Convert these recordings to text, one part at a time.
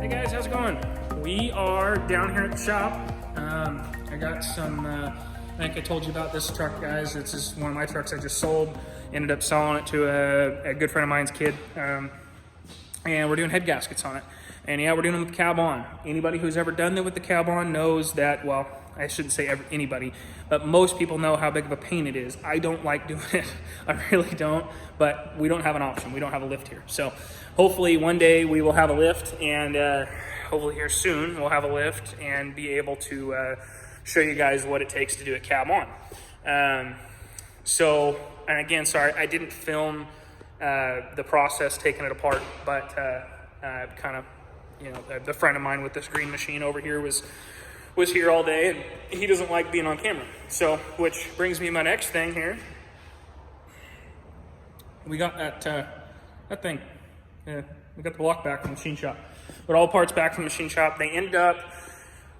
Guys, how's it going? We are down here at the shop. I got some, I think I told you about this truck, guys. This is one of my trucks I just sold. Ended up selling it to a good friend of mine's kid. And we're doing head gaskets on it. And yeah, we're doing them with the cab on. Anybody who's ever done it with the cab on knows that, well, I shouldn't say anybody, but most people know how big of a pain it is. I don't like doing it. I really don't, but we don't have an option. We don't have a lift here. So hopefully one day we will have a lift, and hopefully here soon we'll have a lift and be able to show you guys what it takes to do a cab on. And again, sorry, I didn't film the process taking it apart, but kind of, you know, the friend of mine with this green machine over here was here all day, and he doesn't like being on camera. So, which brings me to my next thing here. We got that thing. Yeah, we got the block back from the machine shop. But all parts back from the machine shop. They ended up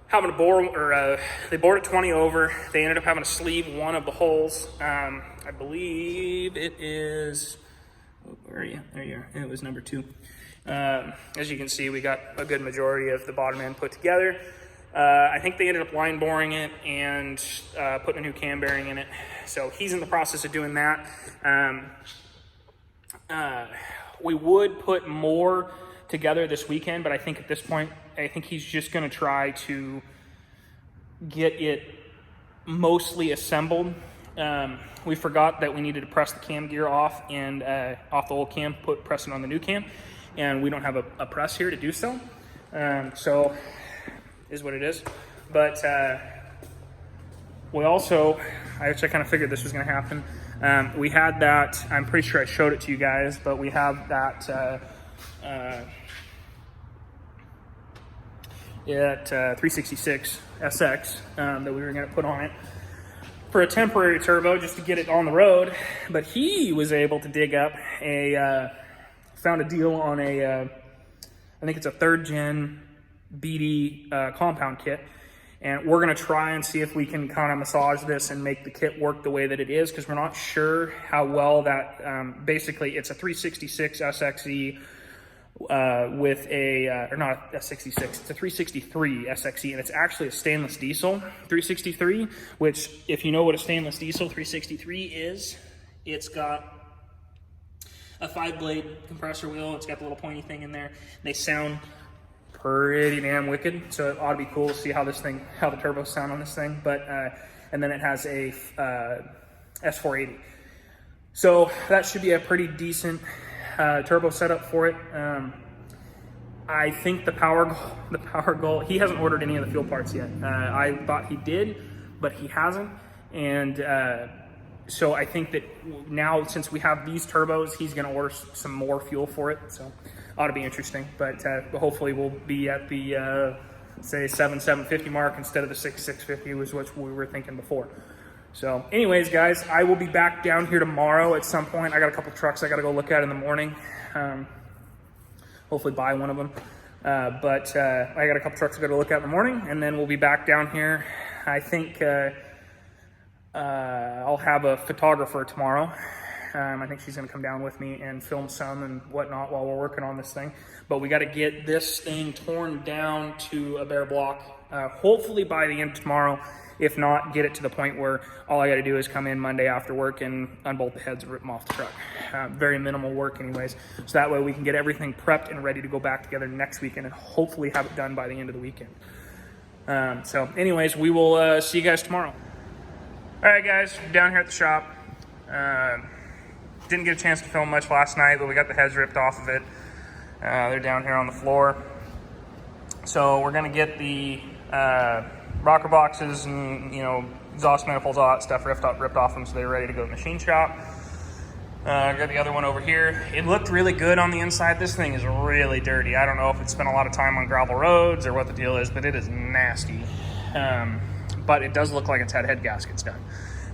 having to bore, or they bored it 20 over. They ended up having to sleeve one of the holes. I believe it is, where are you? There you are. It was number 2. As you can see, we got a good majority of the bottom end put together. I think they ended up line boring it and putting a new cam bearing in it. So he's in the process of doing that. We would put more together this weekend, but I think at this point, I think he's just going to try to get it mostly assembled. We forgot that we needed to press the cam gear off and off the old cam, press it on the new cam, and we don't have a press here to do so. So is what it is. But we also, I kind of figured this was going to happen. We had that, I'm pretty sure I showed it to you guys, but we have that 366 SX that we were going to put on it for a temporary turbo just to get it on the road. But he was able to dig up found a deal on I think it's a 3rd gen BD compound kit, and we're going to try and see if we can kind of massage this and make the kit work the way that it is, because we're not sure how well that basically it's a 366 SXE with a or not a 66, it's a 363 SXE, and it's actually a stainless diesel 363, which, if you know what a stainless diesel 363 is, it's got a 5-blade compressor wheel. It's got the little pointy thing in there. They sound pretty damn wicked, so it ought to be cool to see how the turbos sound on this thing. But and then it has a S480, so that should be a pretty decent turbo setup for it. I think the power goal, he hasn't ordered any of the fuel parts yet. I thought he did, but he hasn't, and so I think that now, since we have these turbos, he's going to order some more fuel for it. So ought to be interesting, but hopefully we'll be at the say 750 mark instead of the 650 was what we were thinking before. So anyways, guys, I will be back down here tomorrow at some point. I got a couple trucks I got to go look at in the morning. Hopefully buy one of them. But I got a couple trucks I got to look at in the morning, and then we'll be back down here. I think I'll have a photographer tomorrow. I think she's going to come down with me and film some and whatnot while we're working on this thing. But we got to get this thing torn down to a bare block, hopefully by the end of tomorrow. If not, get it to the point where all I got to do is come in Monday after work and unbolt the heads and rip them off the truck. Very minimal work anyways. So that way we can get everything prepped and ready to go back together next weekend and hopefully have it done by the end of the weekend. So anyways, we will see you guys tomorrow. All right, guys, down here at the shop. Didn't get a chance to film much last night, but we got the heads ripped off of it. They're down here on the floor. So we're gonna get the rocker boxes and, you know, exhaust manifolds, all that stuff ripped off them, so they're ready to go to the machine shop. Got the other one over here. It looked really good on the inside. This thing is really dirty. I don't know if it spent a lot of time on gravel roads or what the deal is, but it is nasty. But it does look like it's had head gaskets done.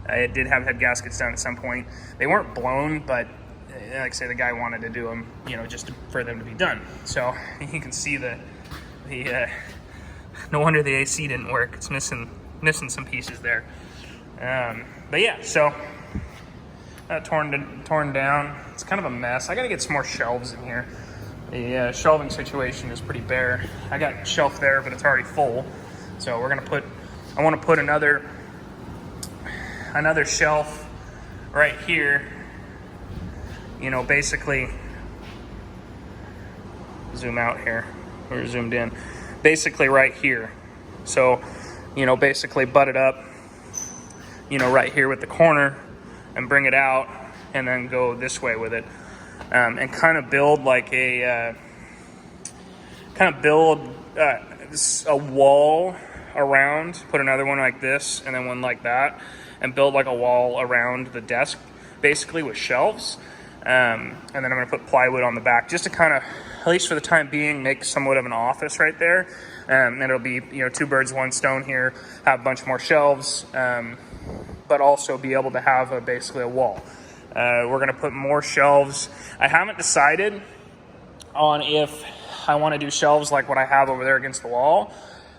It did have head gaskets done at some point. They weren't blown, but like I say, the guy wanted to do them, you know, just for them to be done. So you can see the no wonder the AC didn't work. It's missing some pieces there. But yeah, so torn down. It's kind of a mess. I gotta get some more shelves in here. the shelving situation is pretty bare. I got a shelf there, but it's already full. So we're gonna I want to put another shelf right here. You know, basically, zoom out here. We're zoomed in. Basically right here. So, you know, basically butt it up, you know, right here with the corner and bring it out and then go this way with it. And kind of build like a wall around, put another one like this and then one like that, and build like a wall around the desk, basically with shelves. And then I'm gonna put plywood on the back just to kind of, at least for the time being, make somewhat of an office right there. And it'll be, you know, 2 birds, 1 stone here, have a bunch more shelves, but also be able to have basically a wall. We're gonna put more shelves. I haven't decided on if I wanna do shelves like what I have over there against the wall,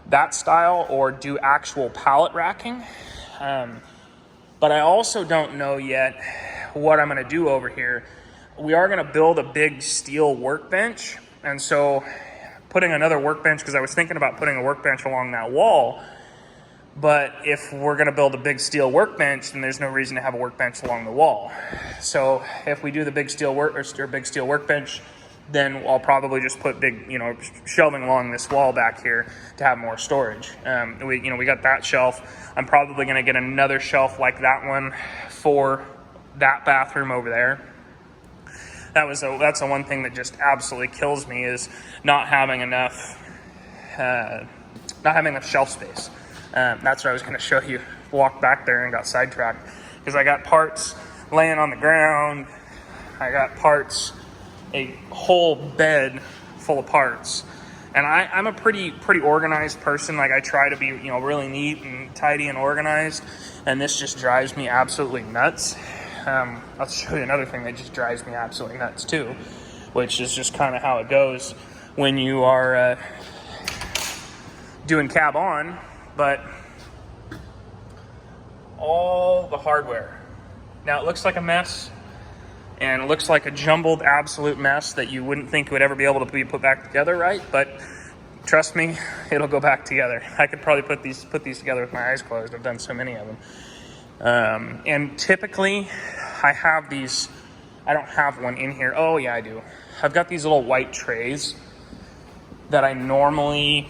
that style, or do actual pallet racking. But I also don't know yet what I'm gonna do over here. We are gonna build a big steel workbench, and so putting another workbench, because I was thinking about putting a workbench along that wall, but if we're gonna build a big steel workbench, then there's no reason to have a workbench along the wall. So if we do the big steel workbench, then I'll probably just put big, you know, shelving along this wall back here to have more storage. We got that shelf. I'm probably gonna get another shelf like that one for that bathroom over there. That's the one thing that just absolutely kills me, is not having enough shelf space. That's what I was going to show you. Walked back there and got sidetracked because I got parts laying on the ground. I got parts, a whole bed full of parts. And I'm a pretty organized person. Like, I try to be, you know, really neat and tidy and organized. And this just drives me absolutely nuts. I'll show you another thing that just drives me absolutely nuts too, which is just kind of how it goes when you are doing cab on, but all the hardware. Now, it looks like a mess, and it looks like a jumbled absolute mess that you wouldn't think would ever be able to be put back together, right? But trust me, it'll go back together. I could probably put these together with my eyes closed. I've done so many of them. And typically I have these, I don't have one in here. Oh yeah, I do. I've got these little white trays that I normally,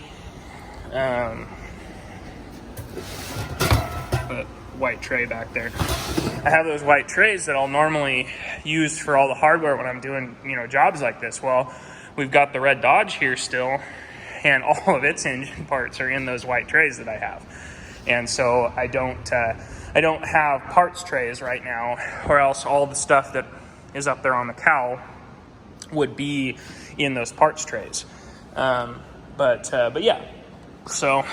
white tray back there. I have those white trays that I'll normally use for all the hardware when I'm doing, you know, jobs like this. Well, we've got the red Dodge here still, and all of its engine parts are in those white trays that I have. And so I don't have parts trays right now, or else all the stuff that is up there on the cowl would be in those parts trays. But yeah, so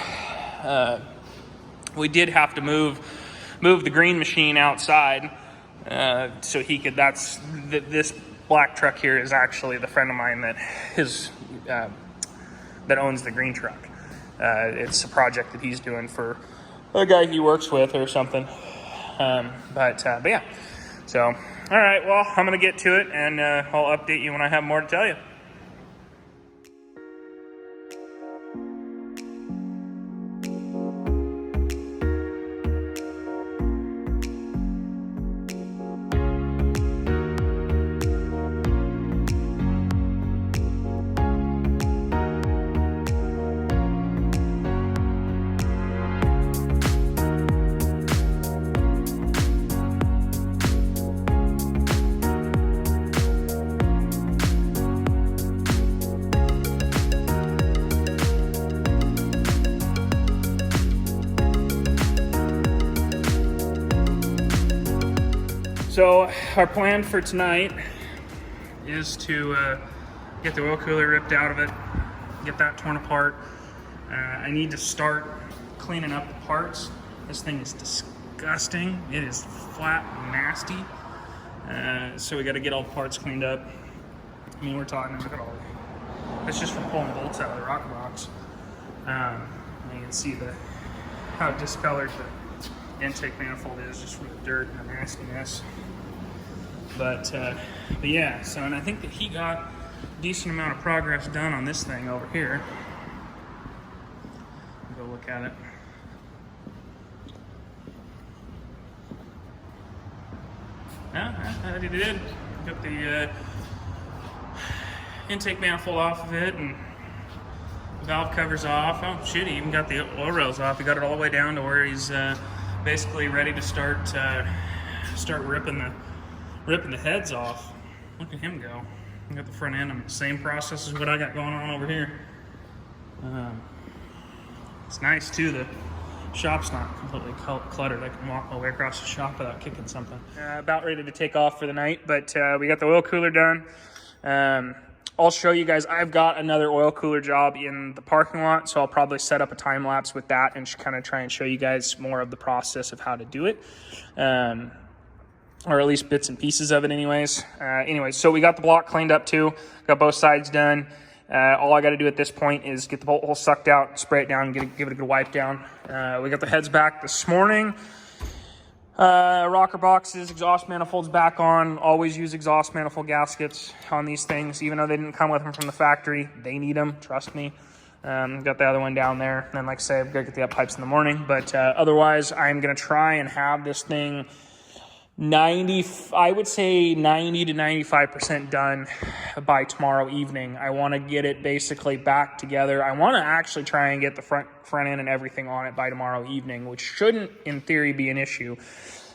we did have to move the green machine outside so he could. This black truck here is actually the friend of mine that owns the green truck. It's a project that he's doing for a guy he works with or something. But yeah. So, all right. Well, I'm gonna get to it, and I'll update you when I have more to tell you. So our plan for tonight is to get the oil cooler ripped out of it, get that torn apart. I need to start cleaning up the parts. This thing is disgusting. It is flat and nasty. So we got to get all the parts cleaned up. I mean, we're talking, look at all that. That's just from pulling bolts out of the rocker box. And you can see how discolored the intake manifold is just from the dirt and the nastiness. But yeah, so, and I think that he got decent amount of progress done on this thing over here. Go look at it. Yeah, I did. Got the intake manifold off of it, and valve covers off. Oh shit, he even got the oil rails off. He got it all the way down to where he's basically ready to start ripping the heads off. Look at him go. I got the front end. I'm the same process as what I got going on over here. It's nice too. The shop's not completely cluttered. I can walk all the way across the shop without kicking something. About ready to take off for the night, but we got the oil cooler done. I'll show you guys. I've got another oil cooler job in the parking lot, so I'll probably set up a time lapse with that and kind of try and show you guys more of the process of how to do it, or at least bits and pieces of it anyways. So we got the block cleaned up too. Got both sides done. All I got to do at this point is get the bolt hole sucked out, spray it down, and give it a good wipe down. We got the heads back this morning. Rocker boxes, exhaust manifolds back on. Always use exhaust manifold gaskets on these things, even though they didn't come with them from the factory. They need them, trust me. Got the other one down there. And then, like I say, I've got to get the up pipes in the morning. But otherwise, I'm going to try and have this thing 90 to 95% done by tomorrow evening. I want to get it basically back together. I want to actually try and get the front end and everything on it by tomorrow evening, which shouldn't in theory be an issue,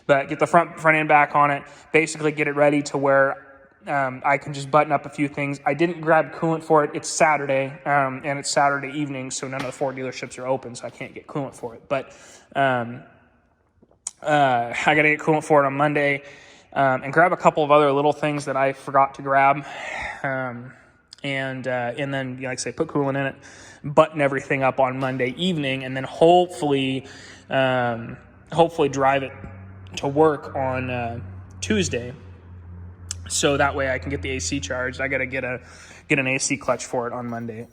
but get the front end back on it, basically get it ready to where I can just button up a few things. I didn't grab coolant for it. It's Saturday, and it's Saturday evening, so none of the Ford dealerships are open, so I can't get coolant for it. But I got to get coolant for it on Monday, and grab a couple of other little things that I forgot to grab, and then, like I say, put coolant in it, button everything up on Monday evening, and then hopefully drive it to work on Tuesday, so that way I can get the AC charged. I got to get an AC clutch for it on Monday.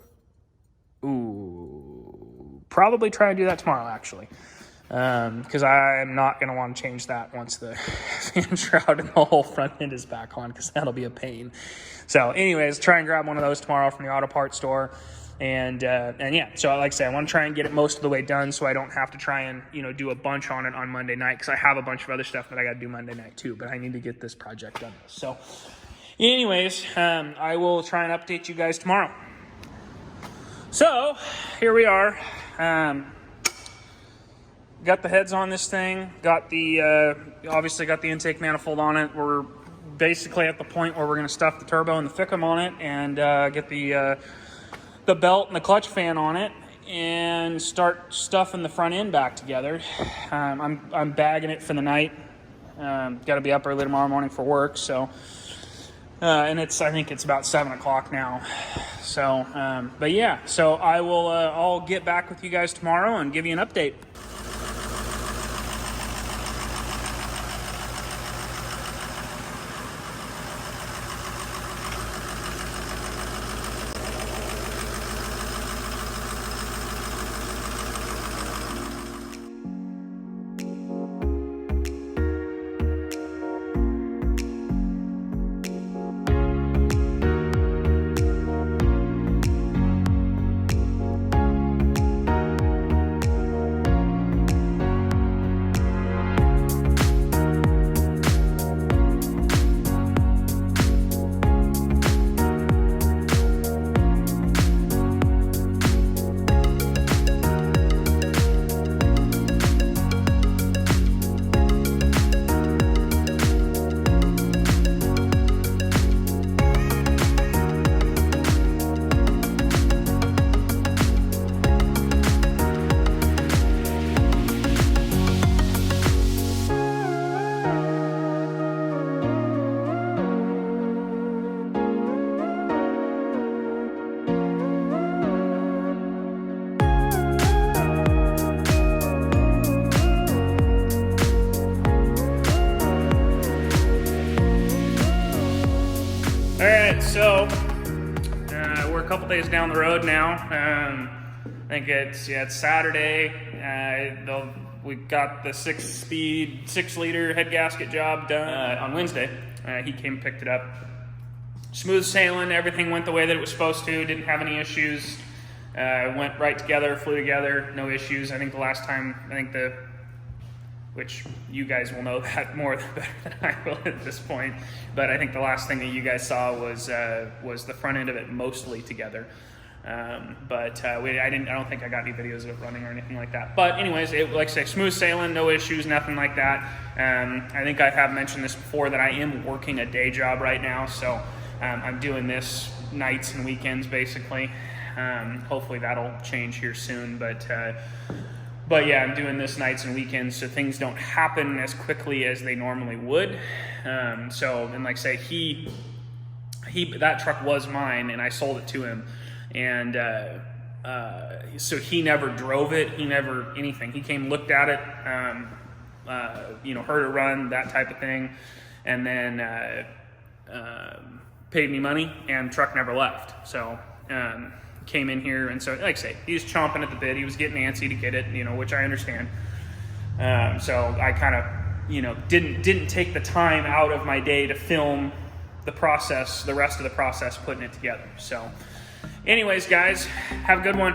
Ooh, probably try and do that tomorrow actually. Because I'm not going to want to change that once the fan shroud and the whole front end is back on, because that'll be a pain. So anyways, try and grab one of those tomorrow from the auto parts store. And yeah, so like I say, I want to try and get it most of the way done so I don't have to try and, do a bunch on it on Monday night, because I have a bunch of other stuff that I got to do Monday night too, but I need to get this project done. So anyways, I will try and update you guys tomorrow. So here we are. Got the heads on this thing, obviously got the intake manifold on it. We're basically at the point where we're going to stuff the turbo and the thickum on it, and get the belt and the clutch fan on it, and start stuffing the front end back together. I'm bagging it for the night. Got to be up early tomorrow morning for work, so and I think it's about 7 o'clock now. So but yeah, so I'll get back with you guys tomorrow and give you an update. So we're a couple days down the road now. I think it's Saturday. We got the 6-speed 6-liter head gasket job done on Wednesday. He came and picked it up. smooth sailing. Everything went the way that it was supposed to. Didn't have any issues. Went right together, flew together, no issues. I think the last time, which you guys will know that more better than I will at this point, but I think the last thing that you guys saw was the front end of it mostly together. I don't think I got any videos of it running or anything like that. But anyways, like I say, smooth sailing, no issues, nothing like that. I think I have mentioned this before that I am working a day job right now, so I'm doing this nights and weekends basically. Hopefully that'll change here soon, but yeah, I'm doing this nights and weekends, so things don't happen as quickly as they normally would. And like I say, that truck was mine, and I sold it to him, and so he never drove it, he never anything. He came, looked at it, heard it run, that type of thing, and then paid me money, and truck never left. So came in here, and so like I say, he was chomping at the bit. He was getting antsy to get it, which I understand. So I kind of, didn't take the time out of my day to film the rest of the process, putting it together. So anyways, guys, have a good one.